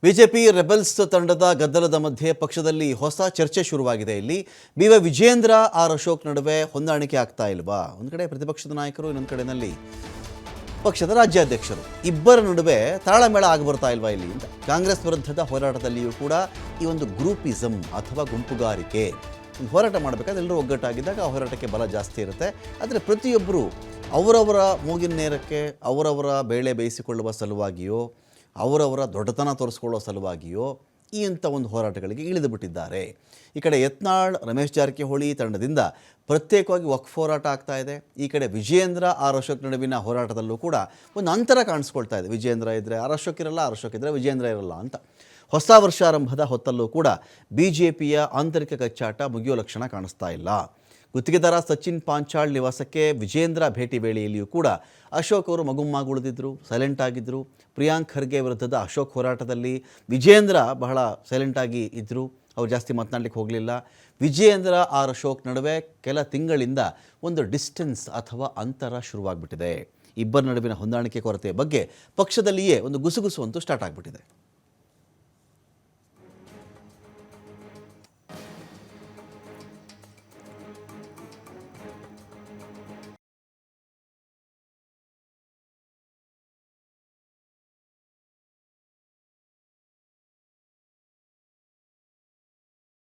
BJP rebels ತಂಡದ ಗದ್ದಲದ ಮಧ್ಯೆ ಪಕ್ಷದಲ್ಲಿ ಹೊಸ ಚರ್ಚೆ ಶುರುವಾಗಿದೆ. ಇಲ್ಲಿ ಬಿ.ವೈ. ವಿಜೇಂದ್ರ ಆರ್ ಅಶೋಕ್ ನಡುವೆ ಹೊಂದಾಣಿಕೆ ಆಗ್ತಾ ಇಲ್ವಾ? ಒಂದು ಕಡೆ ಪ್ರತಿಪಕ್ಷದ ನಾಯಕರು, ಇನ್ನೊಂದು ಕಡೆಯಲ್ಲಿ ಪಕ್ಷದ ರಾಜ್ಯಾಧ್ಯಕ್ಷರು, ಇಬ್ಬರ ನಡುವೆ ತಾಳಮೇಳ ಆಗ್ಬರ್ತಾ ಇಲ್ವಾ ಇಲ್ಲಿ ಅಂತ. ಕಾಂಗ್ರೆಸ್ ವಿರುದ್ಧದ ಹೋರಾಟದಲ್ಲಿಯೂ ಕೂಡ ಈ ಒಂದು ಗ್ರೂಪಿಸಮ್ ಅಥವಾ ಗುಂಪುಗಾರಿಕೆ ಹೋರಾಟ ಮಾಡಬೇಕಾದ್ರೆ ಎಲ್ಲರೂ ಒಗ್ಗಟ್ಟಾಗಿದ್ದಾಗ ಆ ಹೋರಾಟಕ್ಕೆ ಬಲ ಜಾಸ್ತಿ ಇರುತ್ತೆ. ಆದರೆ ಪ್ರತಿಯೊಬ್ಬರು ಅವರವರ ಮೂಗಿನ ನೇರಕ್ಕೆ ಅವರವರ ಬೇಳೆ ಬೇಯಿಸಿಕೊಳ್ಳುವ ಸಲುವಾಗಿಯೋ ಅವರವರ ದೊಡ್ಡತನ ತೋರಿಸ್ಕೊಳ್ಳೋ ಸಲುವಾಗಿಯೋ ಈ ಇಂಥ ಒಂದು ಹೋರಾಟಗಳಿಗೆ ಇಳಿದು ಬಿಟ್ಟಿದ್ದಾರೆ. ಈ ಕಡೆ ಯತ್ನಾಳ್ ರಮೇಶ್ ಜಾರಕಿಹೊಳಿ ತಂಡದಿಂದ ಪ್ರತ್ಯೇಕವಾಗಿ ವಕ್ಫ್ ಹೋರಾಟ ಆಗ್ತಾ ಇದೆ. ಈ ಕಡೆ ವಿಜೇಂದ್ರ ಆರ್ ಅಶೋಕ್ ನಡುವಿನ ಹೋರಾಟದಲ್ಲೂ ಕೂಡ ಒಂದು ಅಂತರ ಕಾಣಿಸ್ಕೊಳ್ತಾ ಇದೆ. ವಿಜೇಂದ್ರ ಇದ್ದರೆ ಆರ್ ಅಶೋಕ್ ಇರಲ್ಲ, ಆರ್ ಅಶೋಕ್ ಇದ್ದರೆ ವಿಜೇಂದ್ರ ಇರಲ್ಲ ಅಂತ. ಹೊಸ ವರ್ಷಾರಂಭದ ಹೊತ್ತಲ್ಲೂ ಕೂಡ BJPಯ ಆಂತರಿಕ ಕಚ್ಚಾಟ ಮುಗಿಯೋ ಲಕ್ಷಣ ಕಾಣಿಸ್ತಾ ಇಲ್ಲ. ಗುತ್ತಿಗೆದಾರ ಸಚಿನ್ ಪಾಂಚಾಳ್ ನಿವಾಸಕ್ಕೆ ವಿಜೇಂದ್ರ ಭೇಟಿ ವೇಳೆಯಲ್ಲಿಯೂ ಕೂಡ ಅಶೋಕ್ ಅವರು ಮಗುಮ್ಮಾಗುಳಿದಿದ್ದರು, ಸೈಲೆಂಟ್ ಆಗಿದ್ದರು. ಪ್ರಿಯಾಂಕ್ ಖರ್ಗೆ ವಿರುದ್ಧದ ಅಶೋಕ್ ಹೋರಾಟದಲ್ಲಿ ವಿಜೇಂದ್ರ ಬಹಳ ಸೈಲೆಂಟಾಗಿ ಇದ್ದರು, ಅವ್ರು ಜಾಸ್ತಿ ಮಾತನಾಡಲಿಕ್ಕೆ ಹೋಗಲಿಲ್ಲ. ವಿಜೇಂದ್ರ ಆರ್ ಅಶೋಕ್ ನಡುವೆ ಕೆಲ ತಿಂಗಳಿಂದ ಒಂದು ಡಿಸ್ಟೆನ್ಸ್ ಅಥವಾ ಅಂತರ ಶುರುವಾಗ್ಬಿಟ್ಟಿದೆ. ಇಬ್ಬರ ನಡುವಿನ ಹೊಂದಾಣಿಕೆ ಕೊರತೆಯ ಬಗ್ಗೆ ಪಕ್ಷದಲ್ಲಿಯೇ ಒಂದು ಗುಸುಗುಸು ಅಂತೂ ಸ್ಟಾರ್ಟ್ ಆಗಿಬಿಟ್ಟಿದೆ.